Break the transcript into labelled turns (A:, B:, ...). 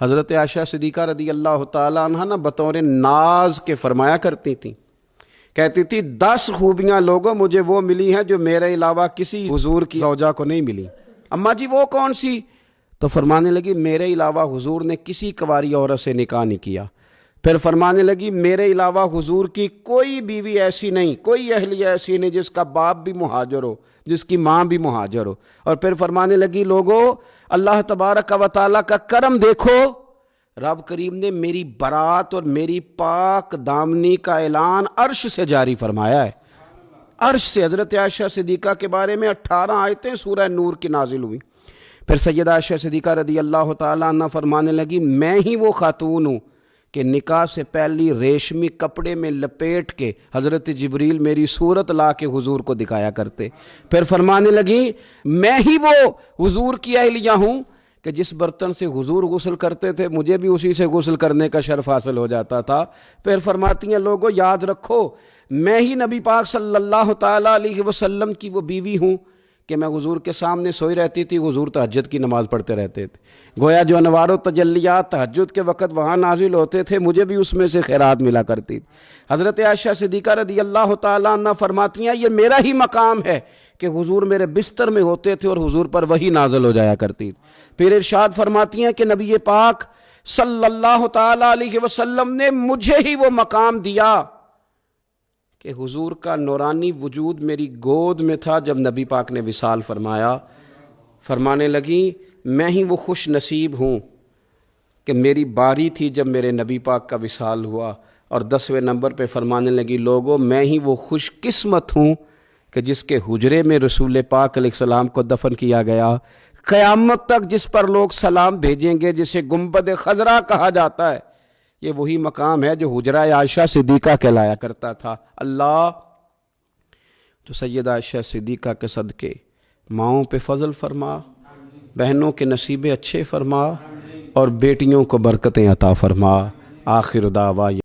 A: حضرت عائشہ صدیقہ رضی اللہ تعالیٰ عنہ نا بطور ناز کے فرمایا کرتی تھیں، کہتی تھی 10 خوبیاں لوگوں مجھے وہ ملی ہیں جو میرے علاوہ کسی حضور کی زوجہ کو نہیں ملی۔ اماں جی وہ کون سی؟ تو فرمانے لگی میرے علاوہ حضور نے کسی کنواری عورت سے نکاح نہیں کیا۔ پھر فرمانے لگی میرے علاوہ حضور کی کوئی بیوی ایسی نہیں، کوئی اہلیہ ایسی نہیں جس کا باپ بھی مہاجر ہو، جس کی ماں بھی مہاجر ہو۔ اور پھر فرمانے لگی لوگو اللہ تبارک و تعالیٰ کا کرم دیکھو، رب کریم نے میری برات اور میری پاک دامنی کا اعلان عرش سے جاری فرمایا ہے۔ عرش سے حضرت عائشہ صدیقہ کے بارے میں 18 آیتیں سورہ نور کی نازل ہوئی۔ پھر سیدہ عائشہ صدیقہ رضی اللہ تعالیٰ عنہ فرمانے لگی میں ہی وہ خاتون ہوں کہ نکاح سے پہلی ریشمی کپڑے میں لپیٹ کے حضرت جبریل میری صورت لا کے حضور کو دکھایا کرتے۔ پھر فرمانے لگی میں ہی وہ حضور کی اہلیہ ہوں کہ جس برتن سے حضور غسل کرتے تھے مجھے بھی اسی سے غسل کرنے کا شرف حاصل ہو جاتا تھا۔ پھر فرماتی ہیں لوگوں یاد رکھو میں ہی نبی پاک صلی اللہ تعالیٰ علیہ وسلم کی وہ بیوی ہوں کہ میں حضور کے سامنے سوئی رہتی تھی، حضور تہجد کی نماز پڑھتے رہتے تھے، گویا جو انوار و تجلیات تہجد کے وقت وہاں نازل ہوتے تھے مجھے بھی اس میں سے خیرات ملا کرتی تھی۔ حضرت عائشہ صدیقہ رضی اللہ تعالیٰ عنہ فرماتی ہیں یہ میرا ہی مقام ہے کہ حضور میرے بستر میں ہوتے تھے اور حضور پر وحی نازل ہو جایا کرتی تھی۔ پھر ارشاد فرماتی ہیں کہ نبی پاک صلی اللہ تعالیٰ علیہ وسلم نے مجھے ہی وہ مقام دیا کہ حضور کا نورانی وجود میری گود میں تھا جب نبی پاک نے وصال فرمایا۔ فرمانے لگی میں ہی وہ خوش نصیب ہوں کہ میری باری تھی جب میرے نبی پاک کا وصال ہوا۔ اور 10ویں نمبر پہ فرمانے لگی لوگوں میں ہی وہ خوش قسمت ہوں کہ جس کے حجرے میں رسول پاک علیہ السلام کو دفن کیا گیا۔ قیامت تک جس پر لوگ سلام بھیجیں گے جسے گنبد خضرا کہا جاتا ہے، یہ وہی مقام ہے جو حجرہ عائشہ صدیقہ کہلایا کرتا تھا۔ اللہ تو سیدہ عائشہ صدیقہ کے صدقے ماؤں پہ فضل فرما، بہنوں کے نصیبے اچھے فرما، اور بیٹیوں کو برکتیں عطا فرما۔ آخر دعویٰ